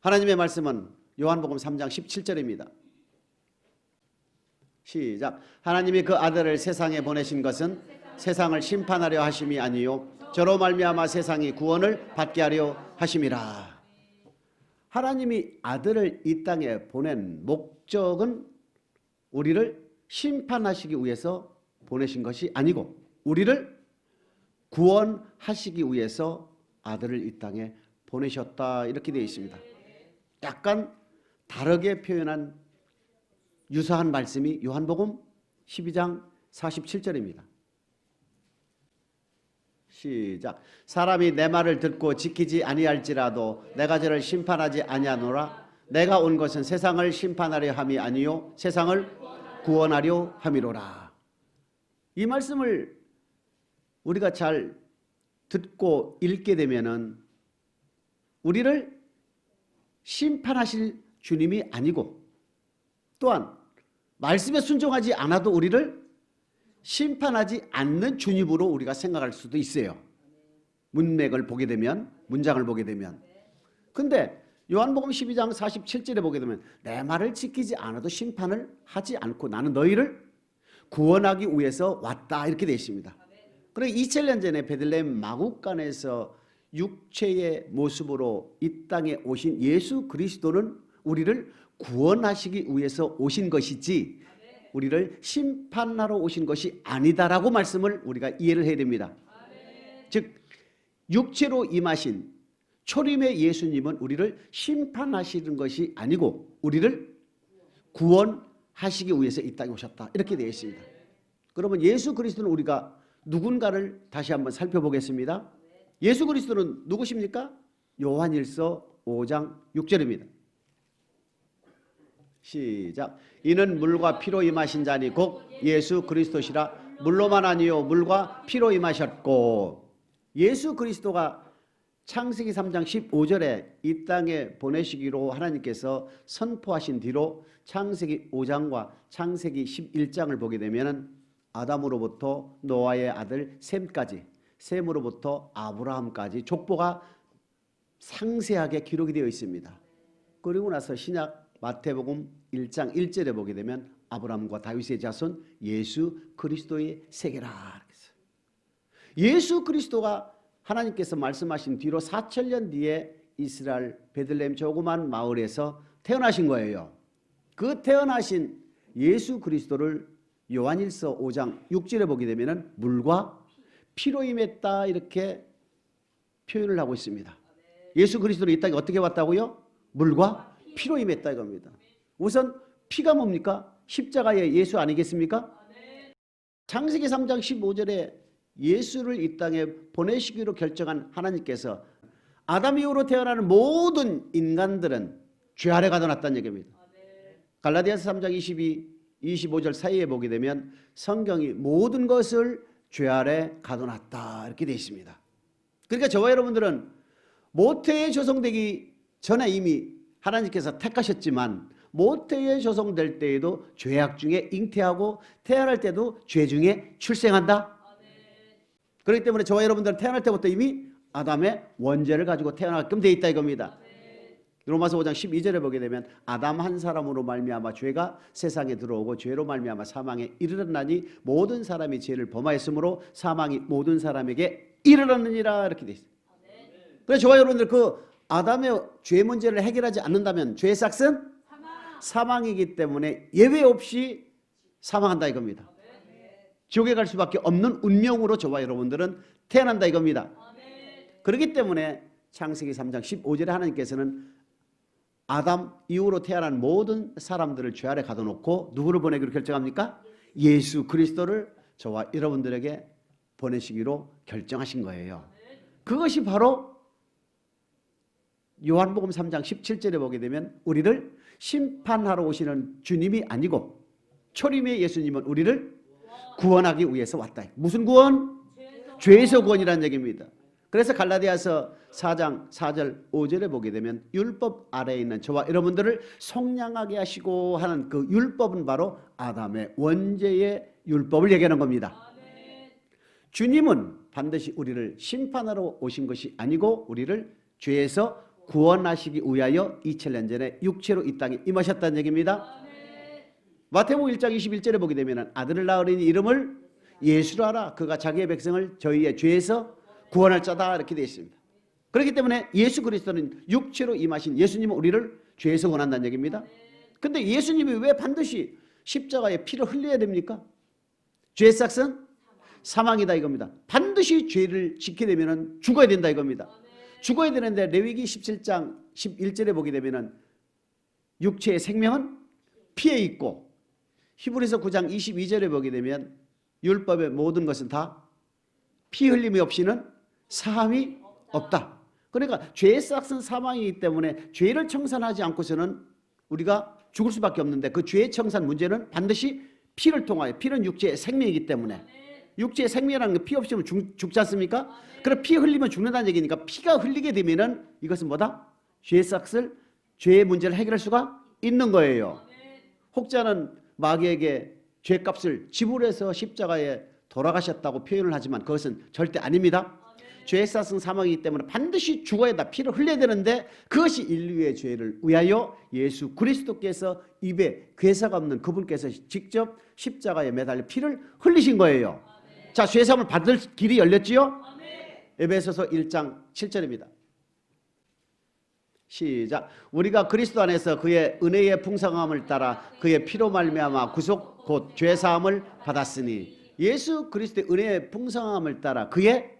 하나님의 말씀은 요한복음 3장 17절입니다. 시작. 하나님이 그 아들을 세상에 보내신 것은 세상을 심판하려 하심이 아니요 저로 말미암아 세상이 구원을 받게 하려 하심이라. 하나님이 아들을 이 땅에 보낸 목적은 우리를 심판하시기 위해서 보내신 것이 아니고 우리를 구원하시기 위해서 아들을 이 땅에 보내셨다, 이렇게 되어 있습니다. 약간 다르게 표현한 유사한 말씀이 요한복음 12장 47절입니다. 시작. 사람이 내 말을 듣고 지키지 아니할지라도 내가 저를 심판하지 아니하노라. 내가 온 것은 세상을 심판하려 함이 아니요 세상을 구원하려 함이로라. 이 말씀을 우리가 잘 듣고 읽게 되면은 우리를 심판하실 주님이 아니고 또한 말씀에 순종하지 않아도 우리를 심판하지 않는 주님으로 우리가 생각할 수도 있어요. 문맥을 보게 되면, 문장을 보게 되면. 근데 요한복음 12장 47절에 보게 되면 내 말을 지키지 않아도 심판을 하지 않고 나는 너희를 구원하기 위해서 왔다, 이렇게 되어 있습니다. 그러니까 2000년 전에 베들레헴 마국간에서 육체의 모습으로 이 땅에 오신 예수 그리스도는 우리를 구원하시기 위해서 오신 것이지 우리를 심판하러 오신 것이 아니다라고 말씀을 우리가 이해를 해야 됩니다. 즉 육체로 임하신 초림의 예수님은 우리를 심판하시는 것이 아니고 우리를 구원하시기 위해서 이 땅에 오셨다, 이렇게 되어 있습니다. 그러면 예수 그리스도는 우리가 누군가를 다시 한번 살펴보겠습니다. 예수 그리스도는 누구십니까? 요한일서 5장 6절입니다. 시작. 이는 물과 피로 임하신 자니 곧 예수 그리스도시라. 물로만 아니요 물과 피로 임하셨고. 예수 그리스도가 창세기 3장 15절에 이 땅에 보내시기로 하나님께서 선포하신 뒤로 창세기 5장과 창세기 11장을 보게 되면 아담으로부터 노아의 아들 셈까지, 셈으로부터 아브라함까지 족보가 상세하게 기록이 되어 있습니다. 그리고 나서 신약 마태복음 1장 1절에 보게 되면 아브라함과 다윗의 자손 예수 그리스도의 세계라. 예수 그리스도가 하나님께서 말씀하신 뒤로 4000년 뒤에 이스라엘 베들레헴 조그만 마을에서 태어나신 거예요. 그 태어나신 예수 그리스도를 요한일서 5장 6절에 보게 되면 물과 피로 임했다, 이렇게 표현을 하고 있습니다. 예수 그리스도는 이 땅에 어떻게 왔다고요? 물과 피로 임했다 이겁니다. 우선 피가 뭡니까? 십자가의 예수 아니겠습니까? 창세기 3장 15절에 예수를 이 땅에 보내시기로 결정한 하나님께서 아담 이후로 태어나는 모든 인간들은 죄 아래 가둬놨다는 얘기입니다. 갈라디아서 3장 25절 사이에 보게 되면 성경이 모든 것을 죄 아래 가둬놨다, 이렇게 되어 있습니다. 그러니까 저와 여러분들은 모태에 조성되기 전에 이미 하나님께서 택하셨지만 모태에 조성될 때에도 죄악 중에 잉태하고 태어날 때도 죄 중에 출생한다. 그렇기 때문에 저와 여러분들은 태어날 때부터 이미 아담의 원죄를 가지고 태어나게끔 되어 있다 이겁니다. 로마서 5장 12절에 보게 되면 아담 한 사람으로 말미암아 죄가 세상에 들어오고 죄로 말미암아 사망에 이르렀나니 모든 사람이 죄를 범하였으므로 사망이 모든 사람에게 이르렀느니라, 이렇게 되어 있어요. 그래서 저와 여러분들 그 아담의 죄 문제를 해결하지 않는다면 죄의 삭은 사망이기 때문에 예외 없이 사망한다 이겁니다. 지옥에 갈 수밖에 없는 운명으로 저와 여러분들은 태어난다 이겁니다. 그렇기 때문에 창세기 3장 15절에 하나님께서는 아담 이후로 태어난 모든 사람들을 죄 아래 가둬놓고 누구를 보내기로 결정합니까? 예수 그리스도를 저와 여러분들에게 보내시기로 결정하신 거예요. 그것이 바로 요한복음 3장 17절에 보게 되면 우리를 심판하러 오시는 주님이 아니고 초림의 예수님은 우리를 구원하기 위해서 왔다. 무슨 구원? 죄에서 구원이라는 얘기입니다. 그래서 갈라디아서 4장 4절 5절에 보게 되면 율법 아래에 있는 저와 여러분들을 속량하게 하시고 하는 그 율법은 바로 아담의 원죄의 율법을 얘기하는 겁니다. 주님은 반드시 우리를 심판하러 오신 것이 아니고 우리를 죄에서 구원하시기 위하여 2000년 전에 육체로 이 땅에 임하셨다는 얘기입니다. 마태복음 1장 21절에 보게 되면 아들을 낳으리니 이름을 예수로 하라. 그가 자기의 백성을 저희의 죄에서 구원할 자다 이렇게 되어 있습니다. 그렇기 때문에 예수 그리스도는 육체로 임하신 예수님은 우리를 죄에서 구원한다는 얘기입니다. 근데 예수님이 왜 반드시 십자가에 피를 흘려야 됩니까? 죄의 삭은 사망이다 이겁니다. 반드시 죄를 지게 되면 죽어야 된다 이겁니다. 죽어야 되는데 레위기 17장 11절에 보게 되면 육체의 생명은 피에 있고 히브리서 9장 22절에 보게 되면 율법의 모든 것은 다 피 흘림이 없이는 사함이 없다. 그러니까 죄의 삭은 사망이기 때문에 죄를 청산하지 않고서는 우리가 죽을 수밖에 없는데 그 죄의 청산 문제는 반드시 피를 통하여 피는 육체의 생명이기 때문에 육체의 생명이라는 게 피 없이는 죽지 않습니까? 그럼 피 흘리면 죽는다는 얘기니까 피가 흘리게 되면은 이것은 뭐다? 죄의 삭을 죄의 문제를 해결할 수가 있는 거예요. 혹자는 마귀에게 죄값을 지불해서 십자가에 돌아가셨다고 표현을 하지만 그것은 절대 아닙니다. 죄의 삭은 사망이기 때문에 반드시 죽어야 다 피를 흘려야 되는데 그것이 인류의 죄를 위하여 예수 그리스도께서 입에 괴사가 없는 그분께서 직접 십자가에 매달려 피를 흘리신 거예요. 자, 죄사함을 받을 길이 열렸지요? 에베소서 1장 7절입니다. 시작. 우리가 그리스도 안에서 그의 은혜의 풍성함을 따라 그의 피로 말미암아 구속 곧 죄사함을 받았으니 예수 그리스도의 은혜의 풍성함을 따라 그의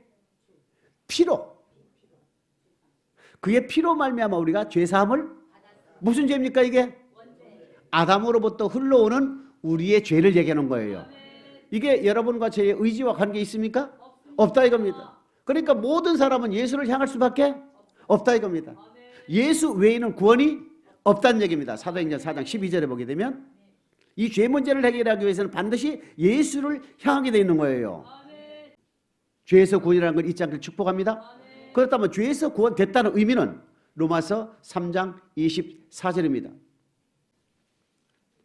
피로 말미암아 우리가 죄사함을 무슨 죄입니까 이게? 아담으로부터 흘러오는 우리의 죄를 얘기하는 거예요. 이게 여러분과 저의 의지와 관계 있습니까? 없다 이겁니다. 그러니까 모든 사람은 예수를 향할 수밖에 없다 이겁니다. 예수 외에는 구원이 없다는 얘기입니다. 사도행전 4장 12절에 보게 되면 이 죄 문제를 해결하기 위해서는 반드시 예수를 향하게 되어 있는 거예요. 죄에서 구원이라는 걸 잊지 않기를 축복합니다. 그렇다면 죄에서 구원됐다는 의미는 로마서 3장 24절입니다.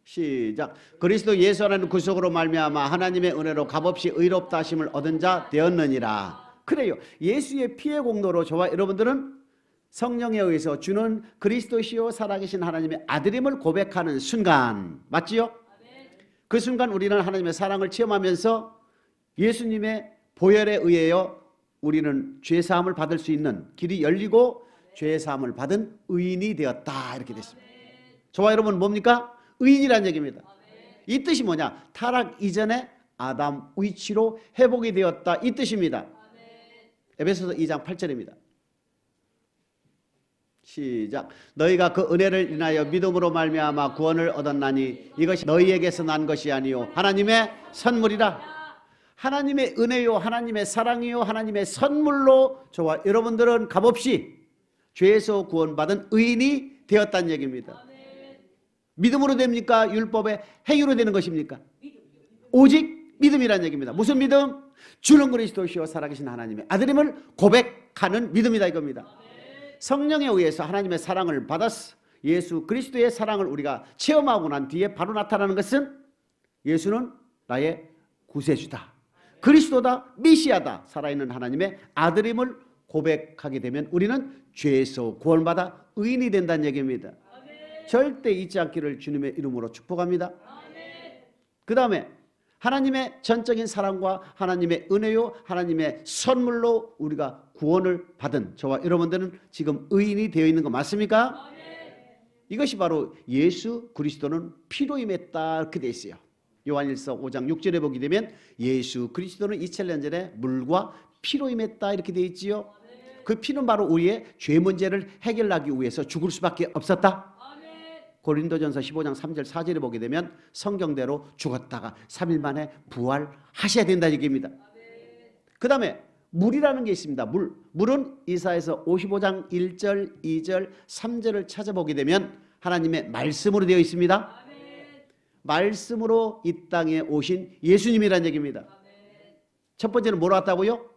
시작. 그리스도 예수 안에는 구속으로 말미암아 하나님의 은혜로 값없이 의롭다 하심을 얻은 자 되었느니라. 그래요. 예수의 피의 공로로 저와 여러분들은 성령에 의해서 주는 그리스도시요 살아계신 하나님의 아들임을 고백하는 순간 맞지요? 그 순간 우리는 하나님의 사랑을 체험하면서 예수님의 보혈에 의하여 우리는 죄사함을 받을 수 있는 길이 열리고 죄사함을 받은 의인이 되었다 이렇게 됐습니다. 저와 여러분 뭡니까? 의인이라는 얘기입니다. 이 뜻이 뭐냐? 타락 이전에 아담 위치로 회복이 되었다 이 뜻입니다. 에베소서 2장 8절입니다. 시작. 너희가 그 은혜를 인하여 믿음으로 말미암아 구원을 얻었나니 이것이 너희에게서 난 것이 아니요 하나님의 선물이라. 하나님의 은혜요 하나님의 사랑이요 하나님의 선물로 저와 여러분들은 값없이 죄에서 구원받은 의인이 되었다는 얘기입니다. 믿음으로 됩니까? 율법의 행위로 되는 것입니까? 오직 믿음이라는 얘기입니다. 무슨 믿음? 주는 그리스도시요 살아계신 하나님의 아들임을 고백하는 믿음이다 이겁니다. 성령에 의해서 하나님의 사랑을 받았어. 예수 그리스도의 사랑을 우리가 체험하고 난 뒤에 바로 나타나는 것은 예수는 나의 구세주다. 그리스도다. 메시아다. 살아있는 하나님의 아들임을 고백하게 되면 우리는 죄에서 구원받아 의인이 된다는 얘기입니다. 절대 잊지 않기를 주님의 이름으로 축복합니다. 그 다음에 하나님의 전적인 사랑과 하나님의 은혜요 하나님의 선물로 우리가 구원을 받은 저와 여러분들은 지금 의인이 되어 있는 거 맞습니까? 이것이 바로 예수 그리스도는 피로 임했다 이렇게 되어 있어요. 요한일서 5장 6절에 보게 되면 예수 그리스도는 2000년 전에 물과 피로 임했다 이렇게 되어 있지요. 그 피는 바로 우리의 죄 문제를 해결하기 위해서 죽을 수밖에 없었다. 고린도전서 15장 3절 4절에 보게 되면 성경대로 죽었다가 3일 만에 부활하셔야 된다 얘기입니다. 그 다음에 물이라는 게 있습니다. 물은 이사야서 55장 1절 2절 3절을 찾아보게 되면 하나님의 말씀으로 되어 있습니다. 말씀으로 이 땅에 오신 예수님이라는 얘기입니다. 첫 번째는 뭐로 왔다고요?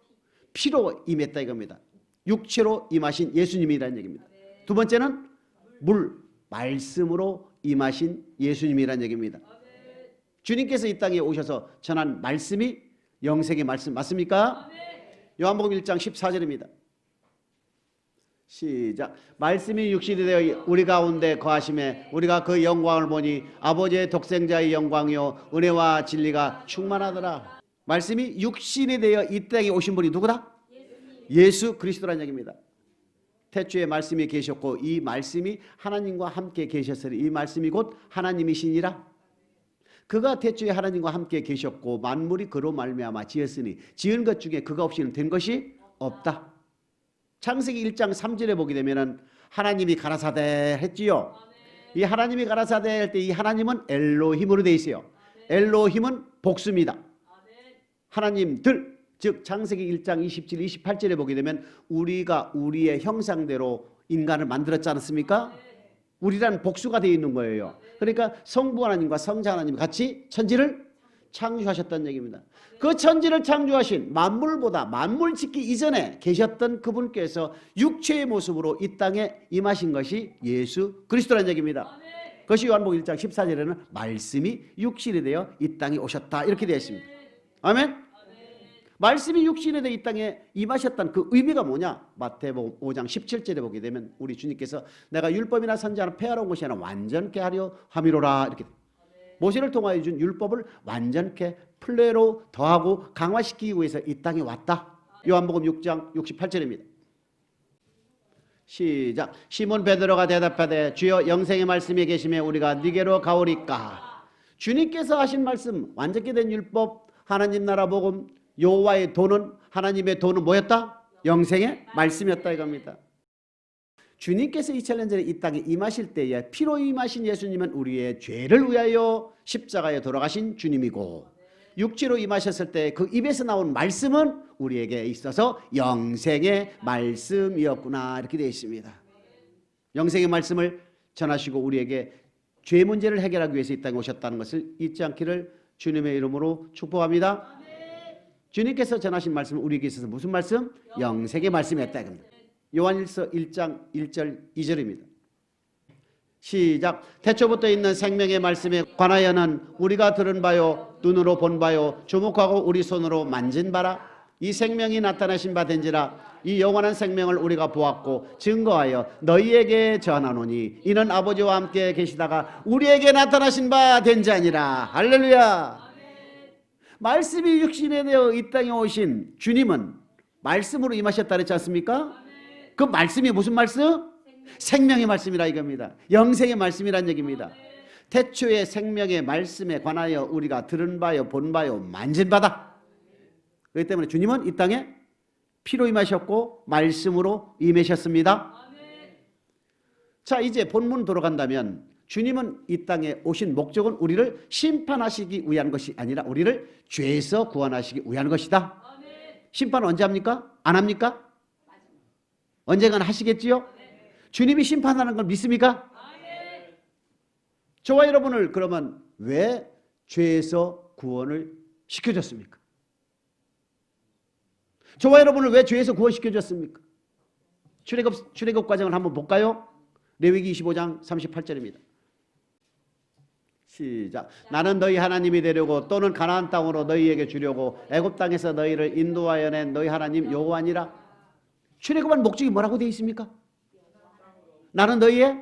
피로 임했다 이겁니다. 육체로 임하신 예수님이라는 얘기입니다. 두 번째는 말씀으로 임하신 예수님이라는 얘기입니다. 주님께서 이 땅에 오셔서 전한 말씀이 영생의 말씀 맞습니까? 요한복음 1장 14절입니다. 시작. 말씀이 육신이 되어 우리 가운데 거하심에 우리가 그 영광을 보니 아버지의 독생자의 영광이요 은혜와 진리가 충만하더라. 말씀이 육신이 되어 이 땅에 오신 분이 누구다? 예수 그리스도라는 얘기입니다. 태초에 말씀이 계셨고 이 말씀이 하나님과 함께 계셨으니 이 말씀이 곧 하나님이시니라. 그가 태초에 하나님과 함께 계셨고 만물이 그로 말미암아 지었으니 지은 것 중에 그가 없이는 된 것이 없다. 창세기 1장 3절에 보게 되면은 하나님이 가라사대 했지요. 이 하나님이 가라사대 할 때 이 하나님은 엘로힘으로 되어 있어요. 엘로힘은 복수입니다. 하나님들, 즉 창세기 1장 27, 28절에 보게 되면 우리가 우리의 형상대로 인간을 만들었지 않습니까? 우리란 복수가 되어 있는 거예요. 그러니까 성부 하나님과 성자 하나님이 같이 천지를 창조하셨다는 얘기입니다. 그 천지를 창조하신 만물보다 만물 짓기 이전에 계셨던 그분께서 육체의 모습으로 이 땅에 임하신 것이 예수 그리스도라는 얘기입니다. 그것이 요한복음 1장 14절에는 말씀이 육신이 되어 이 땅에 오셨다 이렇게 되어 있습니다. 아멘. 말씀이 육신이 되어 이 땅에 임하셨다는 그 의미가 뭐냐? 마태복음 5장 17절에 보게 되면 우리 주님께서 내가 율법이나 선지자는 폐하러 온 것이 아니라 완전케 하려 함이로라 이렇게 모세를 통하여 준 율법을 완전케 플레로 더하고 강화시키기 위해서 이 땅에 왔다. 요한복음 6장 68절입니다. 시작. 시몬 베드로가 대답하되 주여 영생의 말씀이 계시매 우리가 네게로 가오리까. 주님께서 하신 말씀 완전케 된 율법 하나님 나라 복음 여호와의 도는 하나님의 도는 뭐였다? 영생의 말씀이었다 이겁니다. 주님께서 2000년 전에 이 땅에 임하실 때에 피로 임하신 예수님은 우리의 죄를 위하여 십자가에 돌아가신 주님이고 육체로 임하셨을 때 그 입에서 나온 말씀은 우리에게 있어서 영생의 말씀이었구나 이렇게 되어 있습니다. 영생의 말씀을 전하시고 우리에게 죄 문제를 해결하기 위해서 이 땅에 오셨다는 것을 잊지 않기를 주님의 이름으로 축복합니다. 주님께서 전하신 말씀은 우리에게 있어서 무슨 말씀? 영생의 말씀이었다 이겁니다. 요한일서 1장 1절 2절입니다. 시작. 태초부터 있는 생명의 말씀에 관하여는 우리가 들은 바요 눈으로 본 바요 주목하고 우리 손으로 만진 바라. 이 생명이 나타나신 바 된지라. 이 영원한 생명을 우리가 보았고 증거하여 너희에게 전하노니 이는 아버지와 함께 계시다가 우리에게 나타나신 바 된 자니라. 할렐루야. 말씀이 육신에 되어 이 땅에 오신 주님은 말씀으로 임하셨다 그랬지 않습니까? 그 말씀이 무슨 말씀? 생명의 말씀이라 이겁니다. 영생의 말씀이란 얘기입니다. 태초의 생명의 말씀에 관하여 우리가 들은 바요 본 바요 만진 바다. 그렇기 때문에 주님은 이 땅에 피로 임하셨고 말씀으로 임하셨습니다. 자, 이제 본문 돌아간다면 주님은 이 땅에 오신 목적은 우리를 심판하시기 위한 것이 아니라 우리를 죄에서 구원하시기 위한 것이다. 심판 언제 합니까? 안 합니까? 언젠가는 하시겠지요? 주님이 심판하는 걸 믿습니까? 저와 여러분을 그러면 왜 죄에서 구원을 시켜줬습니까? 저와 여러분을 왜 죄에서 구원시켜줬습니까? 출애굽 과정을 한번 볼까요? 레위기 25장 38절입니다. 시작. 나는 너희 하나님이 되려고 또는 가나안 땅으로 너희에게 주려고 애굽 땅에서 너희를 인도하여 낸 너희 하나님 여호와니라. 출애굽한 목적이 뭐라고 되어 있습니까? 나는 너희의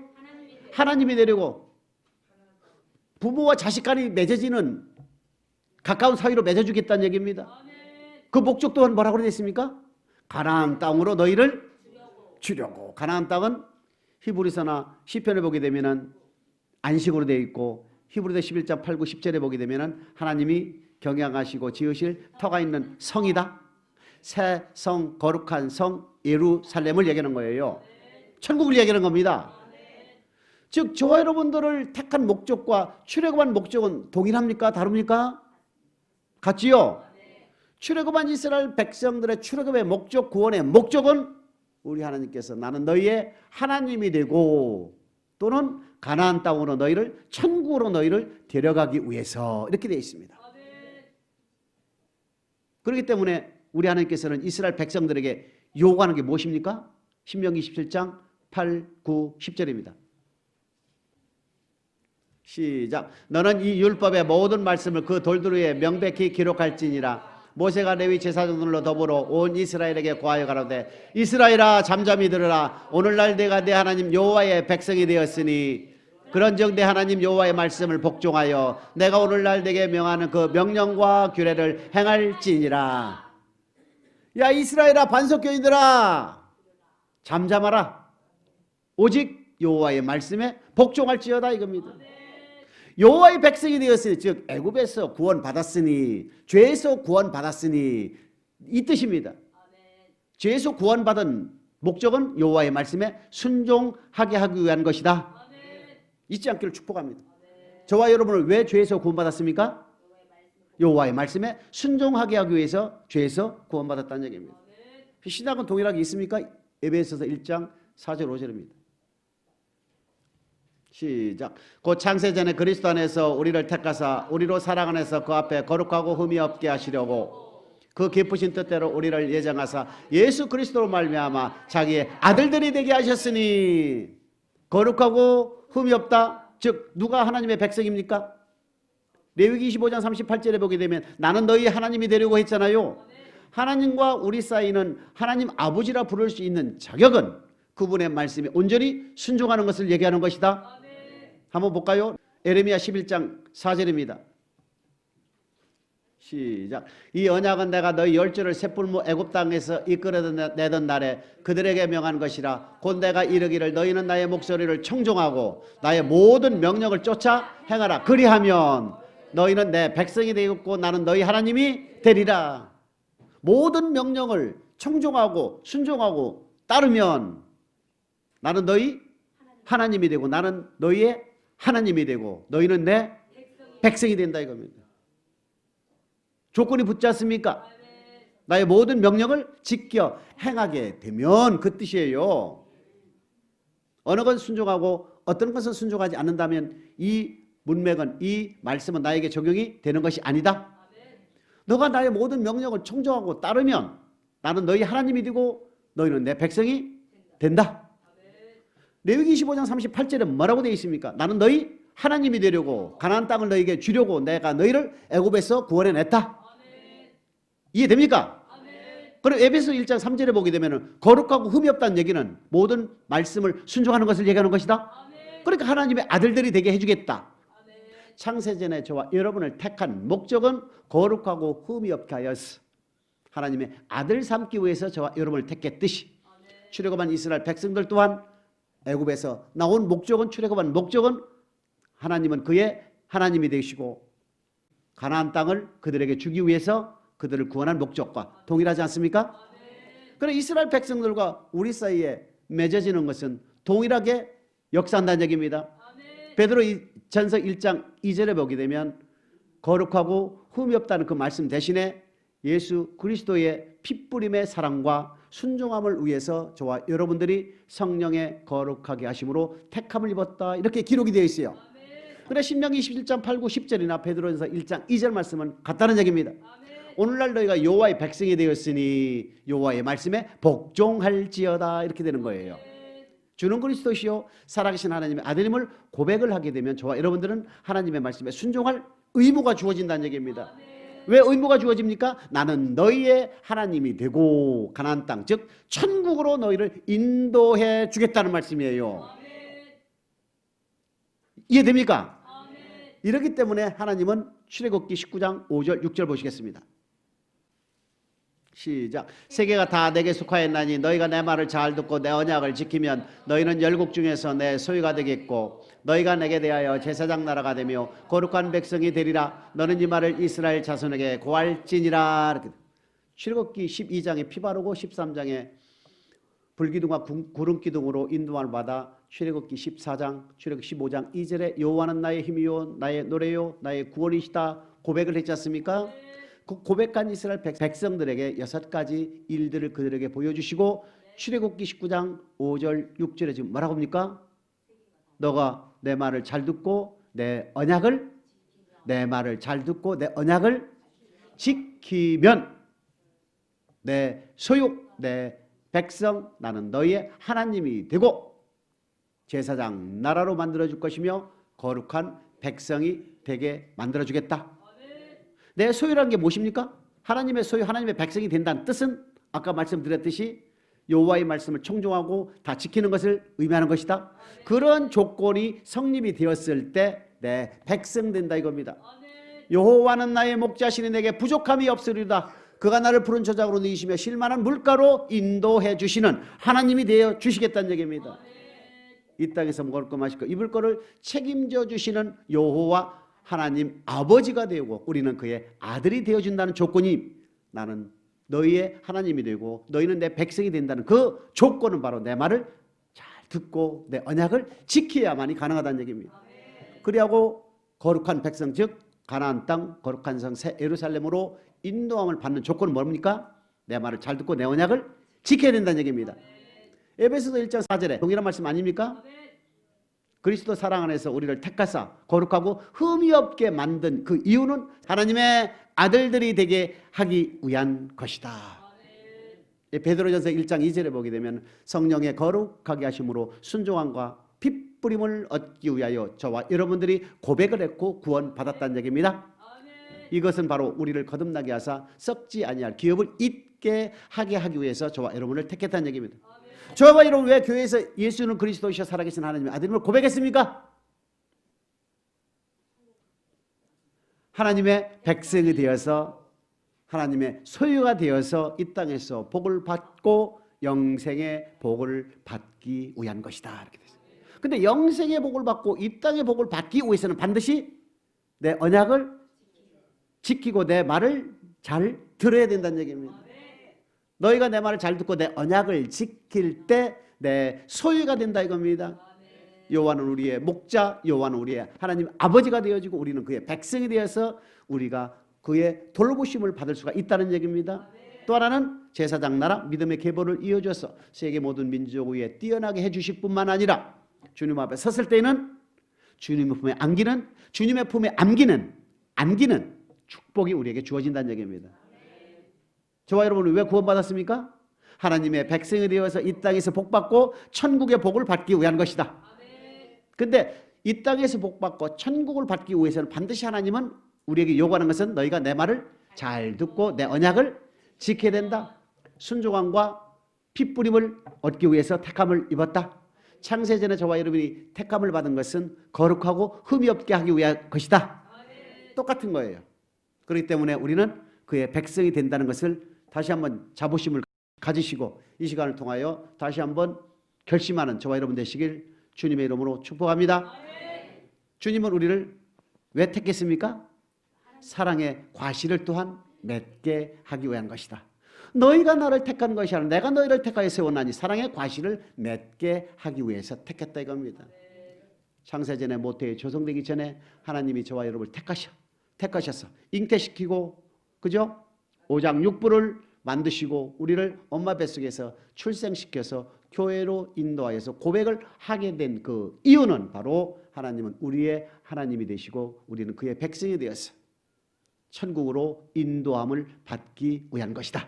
하나님이 되려고. 부모와 자식 간이 맺어지는 가까운 사이로 맺어주겠다는 얘기입니다. 그 목적 또한 뭐라고 되어 있습니까? 가나안 땅으로 너희를 주려고. 가나안 땅은 히브리서나 시편을 보게 되면은 안식으로 되어 있고 히브리서 11장 8, 9, 10절에 보게 되면은 하나님이 경영하시고 지으실 터가 있는 성이다. 새 성, 거룩한 성 예루살렘을 얘기하는 거예요. 천국을 얘기하는 겁니다. 즉 저와 여러분들을 택한 목적과 출애굽한 목적은 동일합니까? 다릅니까? 같지요? 출애굽한 이스라엘 백성들의 출애굽의 목적, 구원의 목적은 우리 하나님께서 나는 너희의 하나님이 되고 또는 가나안 땅으로 너희를 천국으로 너희를 데려가기 위해서 이렇게 되어 있습니다. 그렇기 때문에 우리 하나님께서는 이스라엘 백성들에게 요구하는 게 무엇입니까? 신명기 27장 8, 9, 10절입니다. 시작. 너는 이 율법의 모든 말씀을 그 돌들 위에 명백히 기록할지니라. 모세가 레위 제사장들로 더불어 온 이스라엘에게 고하여 가로되 이스라엘아 잠잠히 들으라. 오늘날 내가 내 하나님 여호와의 백성이 되었으니 그런즉 내 하나님 여호와의 말씀을 복종하여 내가 오늘날 내게 명하는 그 명령과 규례를 행할지니라. 야 이스라엘아 반석교인들아 잠잠하라. 오직 여호와의 말씀에 복종할지어다 이겁니다. 여호와의 백성이 되었으니 즉 애굽에서 구원받았으니 죄에서 구원받았으니 이 뜻입니다. 죄에서 구원받은 목적은 여호와의 말씀에 순종하게 하기 위한 것이다. 잊지 않기를 축복합니다. 저와 여러분을 왜 죄에서 구원받았습니까? 여호와의 말씀에 순종하게 하기 위해서 죄에서 구원받았다는 얘기입니다. 신학은 동일하게 있습니까? 에베소서 1장 4절 5절입니다. 시작. 곧 창세전에 그리스도 안에서 우리를 택하사 우리로 사랑 안에서 그 앞에 거룩하고 흠이 없게 하시려고 그 기쁘신 뜻대로 우리를 예정하사 예수 그리스도로 말미암아 자기의 아들들이 되게 하셨으니 거룩하고 흠이 없다. 즉 누가 하나님의 백성입니까? 레위기 25장 38절에 보게 되면 나는 너희 하나님이 되려고 했잖아요. 하나님과 우리 사이는 하나님 아버지라 부를 수 있는 자격은 그분의 말씀에 온전히 순종하는 것을 얘기하는 것이다. 한번 볼까요? 에레미야 11장 4절입니다. 시작. 이 언약은 내가 너희 열조를 셋불모 애굽 땅에서 이끌어내던 날에 그들에게 명한 것이라. 곧 내가 이르기를 너희는 나의 목소리를 청종하고 나의 모든 명령을 쫓아 행하라. 그리하면 너희는 내 백성이 되었고 나는 너희 하나님이 되리라. 모든 명령을 청종하고 순종하고 따르면 나는 너희 하나님이 되고 나는 너희의 하나님이 되고 너희는 내 백성이 된다 이겁니다. 조건이 붙지 않습니까? 나의 모든 명령을 지켜 행하게 되면 그 뜻이에요. 어느 건 순종하고 어떤 것은 순종하지 않는다면 이 문맥은 이 말씀은 나에게 적용이 되는 것이 아니다. 너가 나의 모든 명령을 청종하고 따르면 나는 너희 하나님이 되고 너희는 내 백성이 된다. 레위기 25장 38절에 뭐라고 되어 있습니까? 나는 너희 하나님이 되려고 가나안 땅을 너희에게 주려고 내가 너희를 애굽에서 구원해냈다. 이해됩니까? 그리고 에베소 1장 3절에 보게 되면 거룩하고 흠이 없다는 얘기는 모든 말씀을 순종하는 것을 얘기하는 것이다. 그러니까 하나님의 아들들이 되게 해주겠다. 창세전에 저와 여러분을 택한 목적은 거룩하고 흠이 없게 하여서 하나님의 아들 삼기 위해서 저와 여러분을 택했듯이 출애굽한 이스라엘 백성들 또한 애굽에서 나온 목적은 출애굽한 목적은 하나님은 그의 하나님이 되시고 가나안 땅을 그들에게 주기 위해서 그들을 구원한 목적과 동일하지 않습니까? 그러나 이스라엘 백성들과 우리 사이에 맺어지는 것은 동일하게 역사한다는 얘기입니다. 베드로 전서 1장 2절에 보게 되면 거룩하고 흠이 없다는 그 말씀 대신에 예수 그리스도의 핏부림의 사랑과 순종함을 위해서 저와 여러분들이 성령의 거룩하게 하심으로 택함을 입었다 이렇게 기록이 되어 있어요. 그래 신명기 27장 8, 9, 10절이나 베드로전서 1장 2절 말씀은 같다는 얘기입니다. 오늘날 너희가 여호와의 백성이 되었으니 여호와의 말씀에 복종할지어다 이렇게 되는 거예요. 주는 그리스도시요 살아계신 하나님의 아들임을 고백을 하게 되면 저와 여러분들은 하나님의 말씀에 순종할 의무가 주어진다는 얘기입니다. 왜 의무가 주어집니까? 나는 너희의 하나님이 되고 가나안 땅 즉 천국으로 너희를 인도해 주겠다는 말씀이에요. 이해됩니까? 이렇기 때문에 하나님은 출애굽기 19장 5절 6절 보시겠습니다. 시작. 세계가 다 내게 속하였나니 너희가 내 말을 잘 듣고 내 언약을 지키면 너희는 열국 중에서 내 소유가 되겠고 너희가 내게 대하여 제사장 나라가 되며 거룩한 백성이 되리라. 너는 이 말을 이스라엘 자손에게 고할지니라. 이렇게. 출애굽기 12장에 피 바르고 13장에 불기둥과 구름기둥으로 인도함을 받아 출애굽기 14장 출애굽기 15장 2절에 여호와는 나의 힘이요 나의 노래요 나의 구원이시다 고백을 했지 않습니까? 그 고백한 이스라엘 백성들에게 6가지 일들을 그들에게 보여주시고 출애굽기 19장 5절 6절에 지금 뭐라고 합니까? 너가 내 말을 잘 듣고 내 말을 잘 듣고 내 언약을 지키면 내 소유 내 백성 나는 너희의 하나님이 되고 제사장 나라로 만들어줄 것이며 거룩한 백성이 되게 만들어주겠다. 내 소유라는 게 무엇입니까? 하나님의 소유, 하나님의 백성이 된다는 뜻은 아까 말씀드렸듯이 여호와의 말씀을 청종하고 다 지키는 것을 의미하는 것이다. 그런 조건이 성립이 되었을 때 내 백성 된다 이겁니다. 여호와는 나의 목자시니 내게 부족함이 없으리로다. 그가 나를 푸른 저장으로 누이시며 쉴만한 물가로 인도해 주시는 하나님이 되어 주시겠다는 얘기입니다. 이 땅에서 먹을 거 마실 거 입을 거를 책임져 주시는 여호와 하나님 아버지가 되고 우리는 그의 아들이 되어준다는 조건이 나는 너희의 하나님이 되고 너희는 내 백성이 된다는 그 조건은 바로 내 말을 잘 듣고 내 언약을 지켜야만이 가능하다는 얘기입니다. 그리하고 거룩한 백성 즉 가나안 땅 거룩한 성 새 예루살렘으로 인도함을 받는 조건은 뭡니까? 내 말을 잘 듣고 내 언약을 지켜야 된다는 얘기입니다. 에베소서 1장 4절에 동일한 말씀 아닙니까? 그리스도 사랑 안에서 우리를 택하사 거룩하고 흠이 없게 만든 그 이유는 하나님의 아들들이 되게 하기 위한 것이다. 베드로전서 1장 2절에 보게 되면 성령의 거룩하게 하심으로 순종함과 핏부림을 얻기 위하여 저와 여러분들이 고백을 했고 구원받았다는 얘기입니다. 이것은 바로 우리를 거듭나게 하사 썩지 아니할 기업을 잊게 하게 하기 위해서 저와 여러분을 택했다는 얘기입니다. 저와 여러분 왜 교회에서 예수는 그리스도이셔 살아계신 하나님의 아들임을 고백했습니까? 하나님의 백성이 되어서 하나님의 소유가 되어서 이 땅에서 복을 받고 영생의 복을 받기 위한 것이다. 이렇게 됐어요. 근데 영생의 복을 받고 이 땅의 복을 받기 위해서는 반드시 내 언약을 지키고 내 말을 잘 들어야 된다는 얘기입니다. 너희가 내 말을 잘 듣고 내 언약을 지킬 때 내 소유가 된다 이겁니다. 여호와는 우리의 목자, 여호와는 우리의 하나님 아버지가 되어지고 우리는 그의 백성이 되어서 우리가 그의 돌보심을 받을 수가 있다는 얘기입니다. 또 하나는 제사장 나라 믿음의 계보를 이어줘서 세계 모든 민족 위에 뛰어나게 해주실 뿐만 아니라 주님 앞에 섰을 때는 주님의 품에 안기는 축복이 우리에게 주어진다는 얘기입니다. 저와 여러분은 왜 구원받았습니까? 하나님의 백성이 되어서 이 땅에서 복받고 천국의 복을 받기 위한 것이다. 근데 이 땅에서 복받고 천국을 받기 위해서는 반드시 하나님은 우리에게 요구하는 것은 너희가 내 말을 잘 듣고 내 언약을 지켜야 된다. 순종함과 핏부림을 얻기 위해서 택함을 입었다. 창세전에 저와 여러분이 택함을 받은 것은 거룩하고 흠이 없게 하기 위한 것이다. 똑같은 거예요. 그렇기 때문에 우리는 그의 백성이 된다는 것을 다시 한번 자부심을 가지시고 이 시간을 통하여 다시 한번 결심하는 저와 여러분 되시길 주님의 이름으로 축복합니다. 주님은 우리를 왜 택했습니까? 사랑의 과실을 또한 맺게 하기 위한 것이다. 너희가 나를 택한 것이 아니라 내가 너희를 택하여 세워나니 사랑의 과실을 맺게 하기 위해서 택했다 이겁니다. 창세전에 모태에 조성되기 전에 하나님이 저와 여러분을 택하셔서 잉태시키고 그죠? 오장육부를 만드시고 우리를 엄마 뱃속에서 출생시켜서 교회로 인도하여서 고백을 하게 된 그 이유는 바로 하나님은 우리의 하나님이 되시고 우리는 그의 백성이 되어서 천국으로 인도함을 받기 위한 것이다.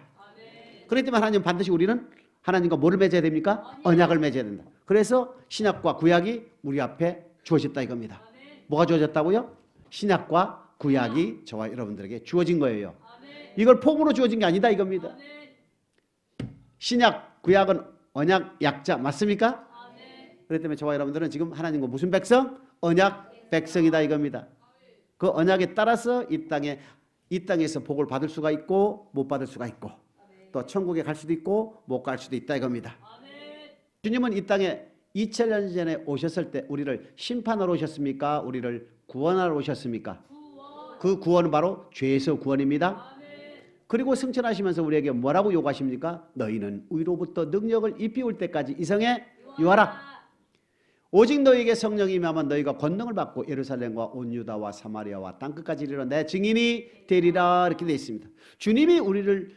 그렇기 때문에 하나님은 반드시 우리는 하나님과 뭐를 맺어야 됩니까? 언약을 맺어야 된다. 그래서 신약과 구약이 우리 앞에 주어졌다 이겁니다. 뭐가 주어졌다고요? 신약과 구약이 저와 여러분들에게 주어진 거예요. 이걸 폼으로 주어진 게 아니다 이겁니다. 신약, 구약은 언약, 약자 맞습니까? 그렇기 때문에 저와 여러분들은 지금 하나님과 무슨 백성? 언약 백성이다 이겁니다. 그 언약에 따라서 이 땅에서 복을 받을 수가 있고 못 받을 수가 있고 또 천국에 갈 수도 있고 못 갈 수도 있다 이겁니다. 주님은 이 땅에 2000년 전에 오셨을 때 우리를 심판하러 오셨습니까? 우리를 구원하러 오셨습니까? 그 구원은 바로 죄에서 구원입니다. 그리고 승천하시면서 우리에게 뭐라고 요구하십니까? 너희는 위로부터 능력을 입히올 때까지 이성에 유하라. 오직 너희에게 성령이 임하면 너희가 권능을 받고 예루살렘과 온 유다와 사마리아와 땅끝까지 이르러 내 증인이 되리라 이렇게 되어 있습니다. 주님이 우리를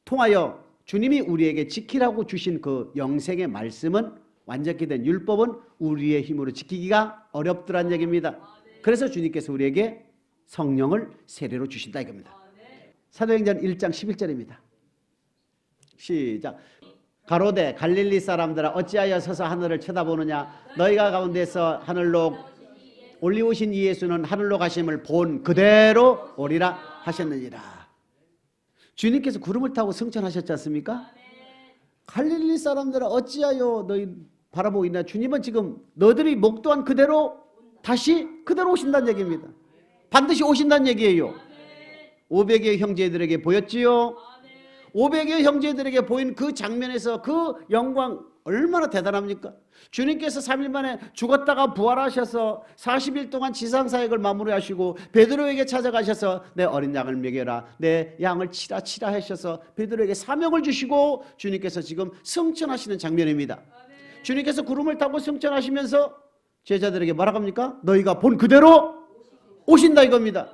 통하여 주님이 우리에게 지키라고 주신 그 영생의 말씀은 완전히 된 율법은 우리의 힘으로 지키기가 어렵더란 얘기입니다. 그래서 주님께서 우리에게 성령을 세례로 주신다 이겁니다. 사도행전 1장 11절입니다. 시작. 가로되 갈릴리 사람들아 어찌하여 서서 하늘을 쳐다보느냐 너희가 가운데서 하늘로 올리우신 이 예수는 하늘로 가심을 본 그대로 오리라 하셨느니라. 주님께서 구름을 타고 승천하셨지 않습니까? 갈릴리 사람들아 어찌하여 너희 바라보고 있나? 주님은 지금 너희들이 목도한 그대로 다시 그대로 오신다는 얘기입니다. 반드시 오신다는 얘기예요. 500의 형제들에게 보였지요. 500의 형제들에게 보인 그 장면에서 그 영광 얼마나 대단합니까? 주님께서 3일 만에 죽었다가 부활하셔서 40일 동안 지상사역을 마무리하시고 베드로에게 찾아가셔서 내 어린 양을 먹여라, 내 양을 치라 하셔서 베드로에게 사명을 주시고 주님께서 지금 승천하시는 장면입니다. 주님께서 구름을 타고 승천하시면서 제자들에게 뭐라고 합니까? 너희가 본 그대로 오신다 이겁니다.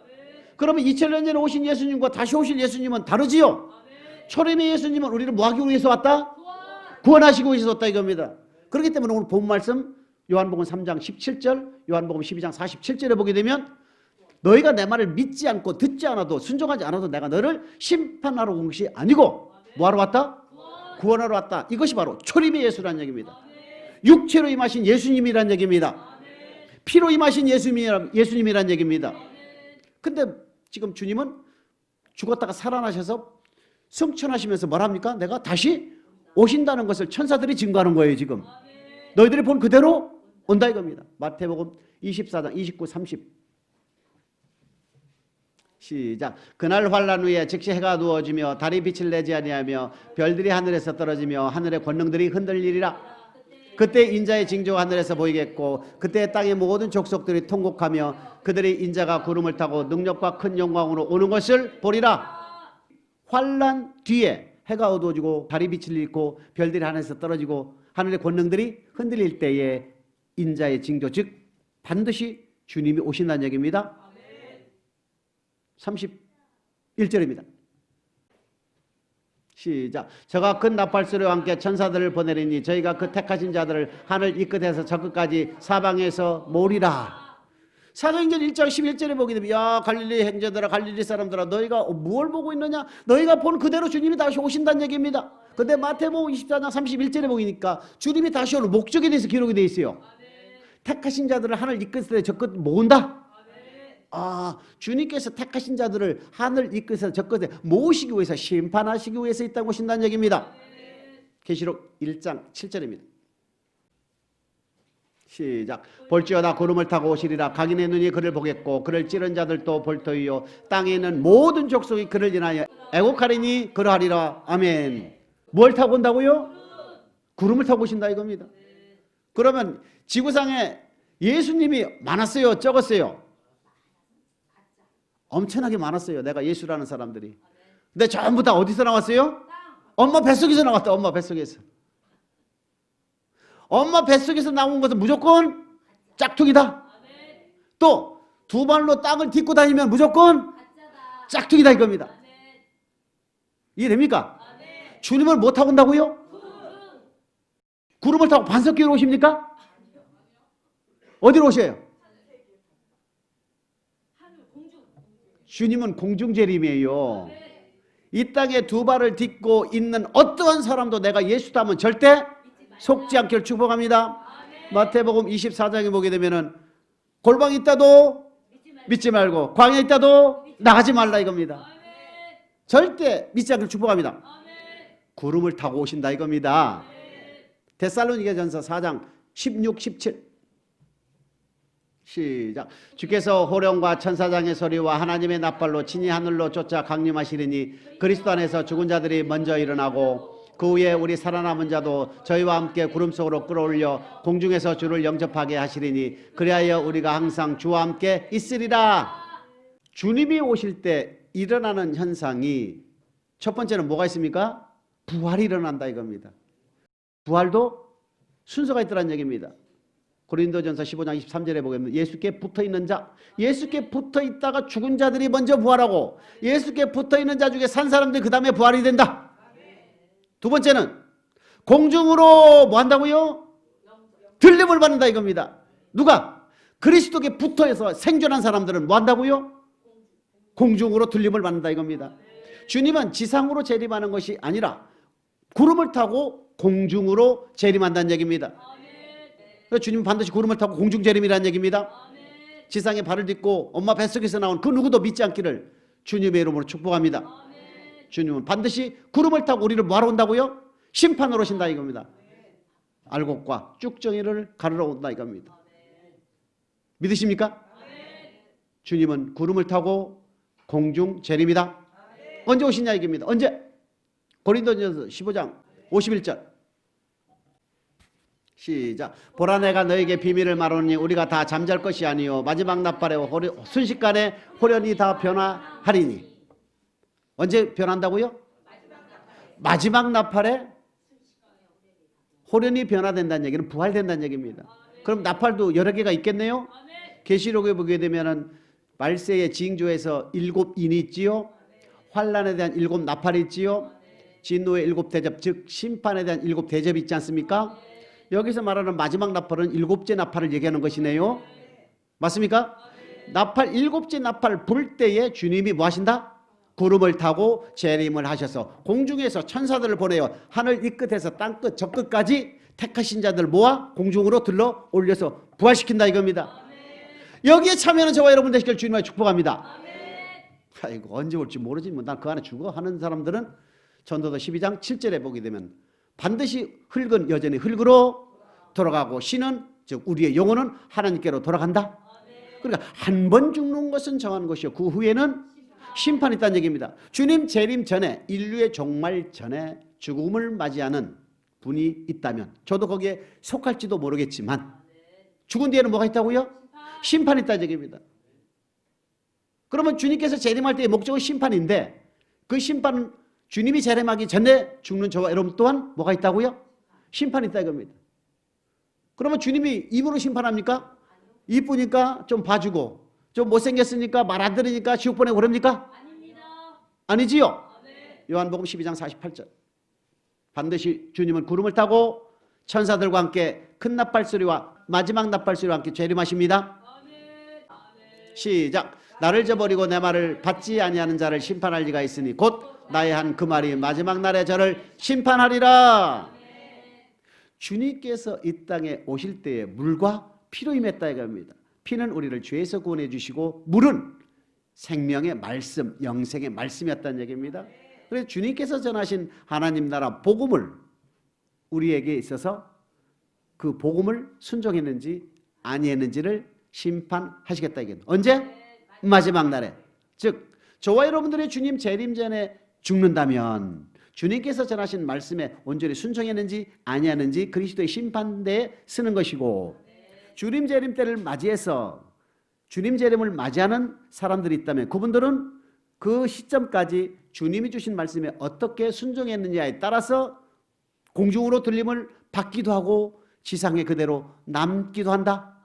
그러면 2000년 전에 오신 예수님과 다시 오실 예수님은 다르지요? 초림의 예수님은 우리를 뭐 하기 위해서 왔다? 구원하시기 위해서 왔다 이겁니다. 그렇기 때문에 오늘 본 말씀 요한복음 3장 17절, 요한복음 12장 47절에 보게 되면 너희가 내 말을 믿지 않고 듣지 않아도 순종하지 않아도 내가 너를 심판하러 온 것이 아니고 뭐하러 왔다? 구원하러 왔다. 이것이 바로 초림의 예수라는 얘기입니다. 육체로 임하신 예수님이란 얘기입니다. 피로 임하신 예수님이란 얘기입니다. 근데 지금 주님은 죽었다가 살아나셔서 승천하시면서 뭐랍니까? 내가 다시 오신다는 것을 천사들이 증거하는 거예요. 지금 너희들이 본 그대로 온다 이겁니다. 마태복음 24장 29, 30 시작. 그날 환란 후에 즉시 해가 누워지며 달이 빛을 내지 아니하며 별들이 하늘에서 떨어지며 하늘의 권능들이 흔들리리라. 그때 인자의 징조가 하늘에서 보이겠고 그때 땅의 모든 족속들이 통곡하며 그들이 인자가 구름을 타고 능력과 큰 영광으로 오는 것을 보리라. 환란 뒤에 해가 어두워지고 달이 빛을 잃고 별들이 하늘에서 떨어지고 하늘의 권능들이 흔들릴 때에 인자의 징조, 즉 반드시 주님이 오신다는 얘기입니다. 31절입니다. 시작. 저가 큰 나팔소리와 함께 천사들을 보내리니 저희가 그 택하신 자들을 하늘 이 끝에서 저 끝까지 사방에서 모으리라. 사도행전 1장 11절에 보게 되면 야 갈릴리 행제들아 갈릴리 사람들아 너희가 무엇을 보고 있느냐? 너희가 본 그대로 주님이 다시 오신다는 얘기입니다. 근데 마태복음 24장 31절에 보니까 주님이 다시 오는 목적에 대해서 기록이 되어 있어요. 택하신 자들을 하늘 이 끝에서 저 끝 모은다. 아, 주님께서 택하신 자들을 하늘 이 끝에서 저 끝에 모으시기 위해서 심판하시기 위해서 이 땅에 오신다는 얘기입니다. 계시록 1장 7절입니다. 시작. 볼지어다 구름을 타고 오시리라. 각인의 눈이 그를 보겠고 그를 찌른 자들도 볼 터이요 땅에 있는 모든 족속이 그를 인하여 애곡하리니 그러하리라. 아멘. 뭘 타고 온다고요? 구름을 타고 오신다 이겁니다. 그러면 지구상에 예수님이 많았어요? 적었어요? 엄청나게 많았어요. 내가 예수라는 사람들이. 근데 전부 다 어디서 나왔어요? 엄마 뱃속에서 나왔다. 엄마 뱃속에서. 엄마 뱃속에서 나온 것은 무조건 짝퉁이다. 또 두 발로 땅을 딛고 다니면 무조건 짝퉁이다 이겁니다. 이해됩니까? 주님을 뭐 타고 온다고요? 구름을 타고 반석기로 오십니까? 어디로 오셔요? 주님은 공중재림이에요. 이 땅에 두 발을 딛고 있는 어떠한 사람도 내가 예수다 하면 절대 속지 않기를 축복합니다. 마태복음 24장에 보게 되면은 골방에 있다도 믿지 말고 광야에 있다도 나가지 말라 이겁니다. 절대 믿지 않기를 축복합니다. 구름을 타고 오신다 이겁니다. 데살로니가전서 4장 16, 17 시작. 주께서 호령과 천사장의 소리와 하나님의 낫발로 친히 하늘로 쫓아 강림하시리니 그리스도 안에서 죽은 자들이 먼저 일어나고 그 후에 우리 살아남은 자도 저희와 함께 구름 속으로 끌어올려 공중에서 주를 영접하게 하시리니 그리하여 우리가 항상 주와 함께 있으리라. 주님이 오실 때 일어나는 현상이 첫 번째는 뭐가 있습니까? 부활이 일어난다 이겁니다. 부활도 순서가 있더란 얘기입니다. 고린도전서 15장 23절에 보면 예수께 붙어있는 자, 예수께 붙어있다가 죽은 자들이 먼저 부활하고 예수께 붙어있는 자 중에 산 사람들이 그 다음에 부활이 된다. 두 번째는 공중으로 뭐 한다고요? 들림을 받는다 이겁니다. 누가? 그리스도께 붙어서 생존한 사람들은 뭐 한다고요? 공중으로 들림을 받는다 이겁니다. 주님은 지상으로 재림하는 것이 아니라 구름을 타고 공중으로 재림한다는 얘기입니다. 주님은 반드시 구름을 타고 공중 재림이라는 얘기입니다. 지상에 발을 딛고 엄마 뱃속에서 나온 그 누구도 믿지 않기를 주님의 이름으로 축복합니다. 주님은 반드시 구름을 타고 우리를 뭐하러 온다고요? 심판으로 오신다 이겁니다. 알곡과 쭉정이를 가르러 온다 이겁니다. 믿으십니까? 주님은 구름을 타고 공중 재림이다. 언제 오시냐 이겁니다. 언제? 고린도전서 15장 51절 시작. 보라 내가 너에게 비밀을 말하노니 우리가 다 잠잘 것이 아니요 마지막 나팔에 순식간에 호련히 다 변화하리니. 언제 변한다고요? 마지막 나팔에 호련히 변화된다는 얘기는 부활된다는 얘기입니다. 그럼 나팔도 여러 개가 있겠네요. 계시록에 보게 되면은 말세의 징조에서 7인이 있지요. 환란에 대한 7 나팔이 있지요. 진노의 7 대접, 즉 심판에 대한 7 대접이 있지 않습니까? 여기서 말하는 마지막 나팔은 7째 나팔을 얘기하는 것이네요. 맞습니까? 나팔 7째 나팔 불 때에 주님이 뭐 하신다? 구름을 타고 재림을 하셔서 공중에서 천사들을 보내어 하늘 이 끝에서 땅 끝 저 끝까지 택하신 자들 모아 공중으로 들러 올려서 부활시킨다 이겁니다. 여기에 참여하는 저와 여러분 되시길 주님을 축복합니다. 아이고 언제 올지 모르지 뭐 난 그 안에 죽어 하는 사람들은 전도서 12장 7절에 보게 되면 반드시 흙은 여전히 흙으로 돌아가고 신은 즉 우리의 영혼은 하나님께로 돌아간다. 그러니까 한 번 죽는 것은 정한 것이요 그 후에는 심판이 있다는 얘기입니다. 주님 재림 전에 인류의 종말 전에 죽음을 맞이하는 분이 있다면 저도 거기에 속할지도 모르겠지만 죽은 뒤에는 뭐가 있다고요? 심판이 있다는 얘기입니다. 그러면 주님께서 재림할 때의 목적은 심판인데 그 심판은 주님이 재림하기 전에 죽는 저와 여러분 또한 뭐가 있다고요? 심판이 있다 이겁니다. 그러면 주님이 입으로 심판합니까? 이쁘니까 좀 봐주고 좀 못생겼으니까 말 안 들으니까 지옥 보내고 그럽니까? 아닙니다. 아니지요? 요한복음 12장 48절 반드시 주님은 구름을 타고 천사들과 함께 큰 나팔 소리와 마지막 나팔 소리와 함께 재림하십니다. 시작. 나를 저버리고 내 말을 받지 아니하는 자를 심판할 리가 있으니 곧 나의 한 그 말이 마지막 날에 저를 심판하리라. 주님께서 이 땅에 오실 때에 물과 피로 임했다 이겁니다. 피는 우리를 죄에서 구원해 주시고 물은 생명의 말씀, 영생의 말씀이었다는 얘기입니다. 그래서 주님께서 전하신 하나님 나라 복음을 우리에게 있어서 그 복음을 순종했는지 아니했는지를 심판하시겠다 이게 언제? 마지막 날에. 즉 저와 여러분들의 주님 재림 전에 죽는다면 주님께서 전하신 말씀에 온전히 순종했는지 아니했는지 그리스도의 심판대에 쓰는 것이고 주님 재림 때를 맞이해서 주님 재림을 맞이하는 사람들이 있다면 그분들은 그 시점까지 주님이 주신 말씀에 어떻게 순종했느냐에 따라서 공중으로 들림을 받기도 하고 지상에 그대로 남기도 한다.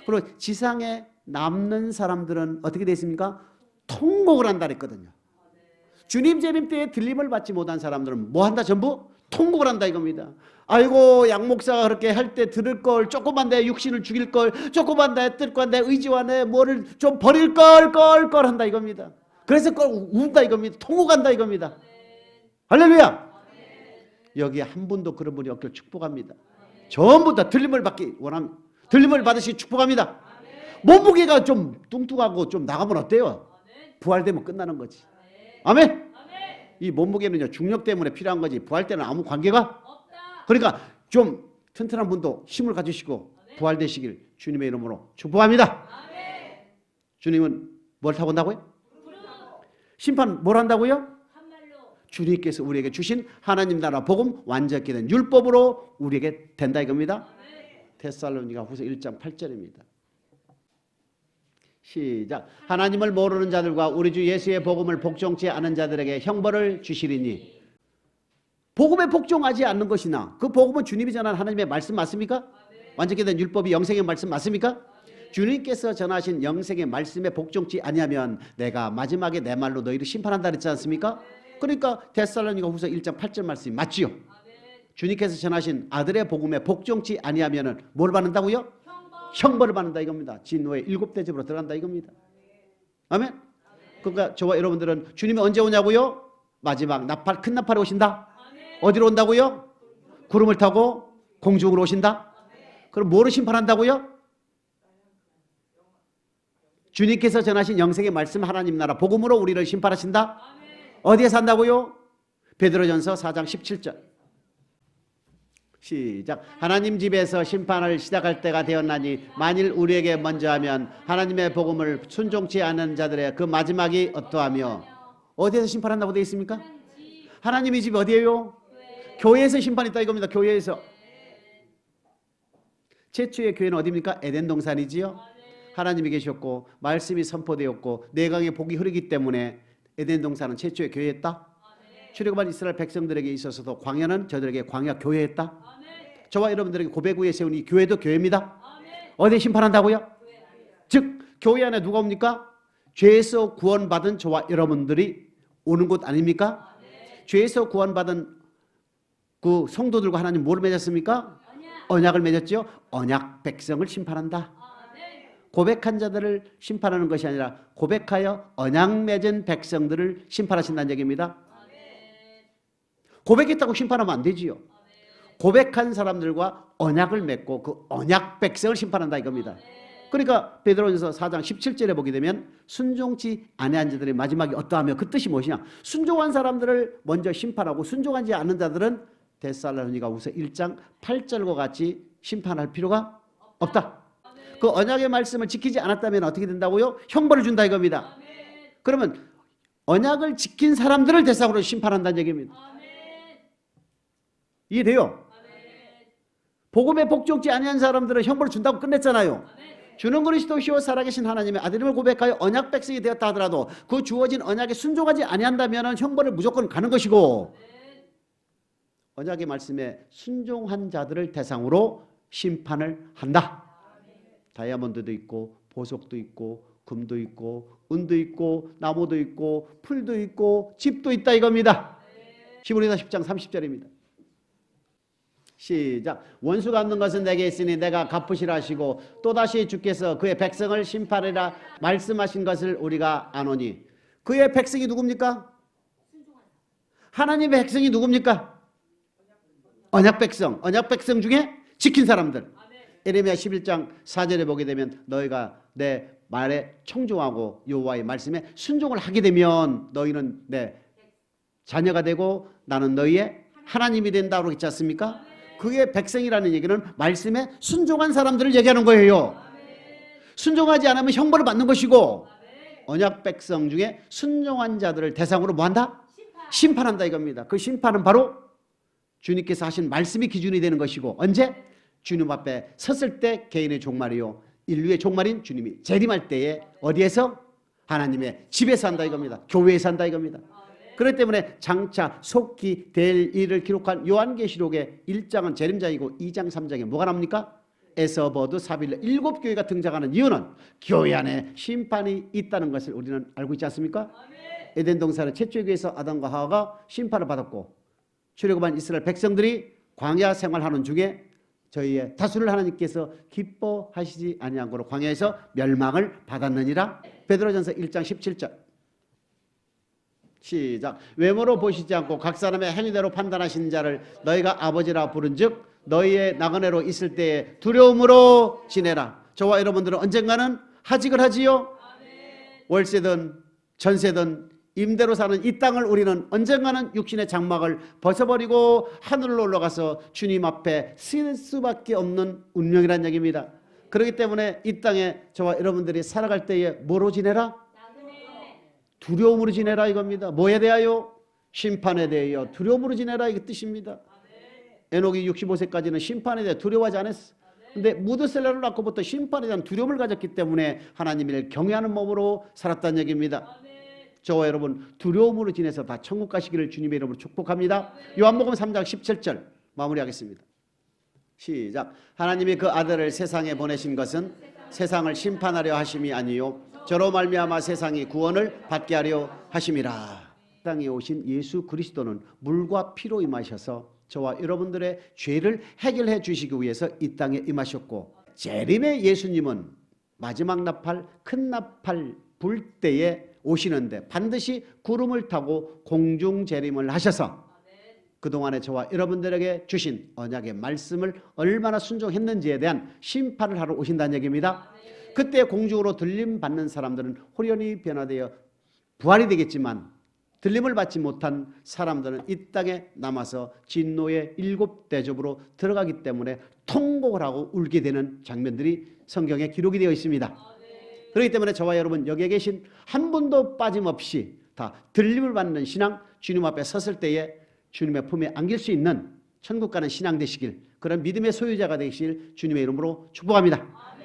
그리고 지상에 남는 사람들은 어떻게 되어 있습니까? 통곡을 한다 그랬거든요. 주님 재림 때에 들림을 받지 못한 사람들은 뭐 한다? 전부 통곡을 한다 이겁니다. 아이고 양 목사가 그렇게 할 때 들을 걸 조금만 내 육신을 죽일 걸 조금만 내 뜻과 내 의지와 내 뭐를 좀 버릴 걸 한다 이겁니다. 그래서 운다 이겁니다. 통곡한다 이겁니다. 할렐루야. 여기에 한 분도 그런 분이 없길 축복합니다. 전부 다 들림을 받기 원합니다. 들림을 받으시기 축복합니다. 몸무게가 좀 뚱뚱하고 좀 나가면 어때요? 부활되면 끝나는 거지. 아멘. 이 몸무게는요 중력 때문에 필요한 거지 부활 때는 아무 관계가 없다. 그러니까 좀 튼튼한 분도 힘을 가지시고 부활되시길 주님의 이름으로 축복합니다. 주님은 뭘 타고 온다고요? 심판 뭘 한다고요? 주님께서 우리에게 주신 하나님 나라 복음 완전케 된 율법으로 우리에게 된다 이겁니다. 데살로니가 후서 1장 8절입니다. 시작. 하나님을 모르는 자들과 우리 주 예수의 복음을 복종치 않은 자들에게 형벌을 주시리니. 복음에 복종하지 않는 것이나 그 복음은 주님이 전한 하나님의 말씀 맞습니까? 완전케 된 율법이 영생의 말씀 맞습니까? 주님께서 전하신 영생의 말씀에 복종치 아니하면 내가 마지막에 내 말로 너희를 심판한다 그랬지 않습니까? 그러니까 데살로니가 후서 1장 8절 말씀이 맞지요. 주님께서 전하신 아들의 복음에 복종치 아니하면 뭘 받는다고요? 형벌을 받는다 이겁니다. 진노의 7 대접으로 들어간다 이겁니다. 아멘. 그러니까 저와 여러분들은 주님이 언제 오냐고요? 마지막 나팔 큰 나팔에 오신다. 어디로 온다고요? 구름을 타고 공중으로 오신다. 그럼 뭐로 심판한다고요? 주님께서 전하신 영생의 말씀 하나님 나라 복음으로 우리를 심판하신다. 어디에 산다고요? 베드로전서 4장 17절. 시작. 하나님 집에서 심판을 시작할 때가 되었나니 만일 우리에게 먼저 하면 하나님의 복음을 순종치 않은 자들의 그 마지막이 어떠하며. 어디에서 심판한다고 되어 있습니까? 하나님의 집 어디예요? 교회에서 심판이 있다 이겁니다. 교회에서. 최초의 교회는 어디입니까? 에덴 동산이지요. 하나님이 계셨고 말씀이 선포되었고 내강의 복이 흐르기 때문에 에덴 동산은 최초의 교회였다. 출애굽한 이스라엘 백성들에게 있어서도 광야는 저들에게 광야 교회였다. 저와 여러분들에게 고백 위에 세운 이 교회도 교회입니다. 어디에 심판한다고요? 즉 교회 안에 누가 옵니까? 죄에서 구원받은 저와 여러분들이 오는 곳 아닙니까? 죄에서 구원받은 그 성도들과 하나님 뭘 맺었습니까? 언약을 맺었죠. 언약 백성을 심판한다. 고백한 자들을 심판하는 것이 아니라 고백하여 언약 맺은 백성들을 심판하신다는 얘기입니다. 고백했다고 심판하면 안 되지요. 고백한 사람들과 언약을 맺고 그 언약 백성을 심판한다 이겁니다. 그러니까 베드로전서 4장 17절에 보게 되면 순종치 아니한 자들의 마지막이 어떠하며, 그 뜻이 무엇이냐? 순종한 사람들을 먼저 심판하고 순종하지 않는 자들은 데살로니가후서 1장 8절과 같이 심판할 필요가 없다. 그 언약의 말씀을 지키지 않았다면 어떻게 된다고요? 형벌을 준다 이겁니다. 그러면 언약을 지킨 사람들을 대상으로 심판한다는 얘기입니다. 이해돼요? 복음에 복종치 아니한 사람들은 형벌을 준다고 끝냈잖아요. 주는 그리스도시요 살아계신 하나님의 아들임을 고백하여 언약 백성이 되었다 하더라도 그 주어진 언약에 순종하지 아니한다면 형벌을 무조건 가는 것이고, 언약의 말씀에 순종한 자들을 대상으로 심판을 한다. 다이아몬드도 있고 보석도 있고 금도 있고 은도 있고 나무도 있고 풀도 있고 집도 있다 이겁니다. 히브리서 10장 30절입니다. 시작. 원수 갚는 것은 내게 있으니 내가 갚으시라 하시고 또다시 주께서 그의 백성을 심판하리라 말씀하신 것을 우리가 아노니. 그의 백성이 누굽니까? 하나님의 백성이 누굽니까? 언약 백성. 언약 백성 중에 지킨 사람들. 에레미야 11장 4절에 보게 되면 너희가 내 말에 청종하고 여호와의 말씀에 순종을 하게 되면 너희는 내 자녀가 되고 나는 너희의 하나님이 된다고 했지 않습니까? 그의 백성이라는 얘기는 말씀에 순종한 사람들을 얘기하는 거예요. 순종하지 않으면 형벌을 받는 것이고, 언약 백성 중에 순종한 자들을 대상으로 뭐한다? 심판한다 이겁니다. 그 심판은 바로 주님께서 하신 말씀이 기준이 되는 것이고, 언제? 주님 앞에 섰을 때 개인의 종말이요 인류의 종말인 주님이 재림할 때에 어디에서? 하나님의 집에서 한다 이겁니다. 교회에서 한다 이겁니다. 그렇기 때문에 장차 속히 될 일을 기록한 요한계시록의 1장은 재림자이고 2장 3장에 뭐가 나옵니까? 에서버드 사빌레 7교회가 등장하는 이유는 교회 안에 심판이 있다는 것을 우리는 알고 있지 않습니까? 에덴 동산의 최초의 교회에서 아담과 하와가 심판을 받았고 출애굽한 이스라엘 백성들이 광야 생활하는 중에 저희의 다수를 하나님께서 기뻐하시지 아니한 거로 광야에서 멸망을 받았느니라. 베드로전서 1장 17절. 시작. 외모로 보시지 않고 각 사람의 행위대로 판단하시는 자를 너희가 아버지라 부른즉 너희의 나그네로 있을 때에 두려움으로 지내라. 저와 여러분들은 언젠가는 하직을 하지요. 월세든 전세든 임대로 사는 이 땅을 우리는 언젠가는 육신의 장막을 벗어버리고 하늘로 올라가서 주님 앞에 쓸 수밖에 없는 운명이란 얘기입니다. 그렇기 때문에 이 땅에 저와 여러분들이 살아갈 때에 뭐로 지내라? 두려움으로 지내라 이겁니다. 뭐에 대하여? 심판에 대하여 두려움으로 지내라 이 뜻입니다. 에녹이 65세까지는 심판에 대해 두려워하지 않았어. 근데 무드셀라를 낳고부터 심판에 대한 두려움을 가졌기 때문에 하나님을 경외하는 몸으로 살았다는 얘기입니다. 저와 여러분 두려움으로 지내서 다 천국 가시기를 주님의 이름으로 축복합니다. 요한복음 3장 17절 마무리하겠습니다. 시작. 하나님이 그 아들을 세상에 보내신 것은 세상을 심판하려 하심이 아니요 저로 말미암아 세상이 구원을 받게 하려 하심이라. 땅에 오신 예수 그리스도는 물과 피로 임하셔서 저와 여러분들의 죄를 해결해 주시기 위해서 이 땅에 임하셨고, 재림의 예수님은 마지막 나팔 큰 나팔 불 때에 오시는데 반드시 구름을 타고 공중 재림을 하셔서 그동안에 저와 여러분들에게 주신 언약의 말씀을 얼마나 순종했는지에 대한 심판을 하러 오신다는 얘기입니다. 그때 공중으로 들림 받는 사람들은 호련히 변화되어 부활이 되겠지만 들림을 받지 못한 사람들은 이 땅에 남아서 진노의 7 대접으로 들어가기 때문에 통곡을 하고 울게 되는 장면들이 성경에 기록이 되어 있습니다. 그렇기 때문에 저와 여러분 여기에 계신 한 분도 빠짐없이 다 들림을 받는 신앙, 주님 앞에 섰을 때에 주님의 품에 안길 수 있는 천국 가는 신앙 되시길, 그런 믿음의 소유자가 되시길 주님의 이름으로 축복합니다.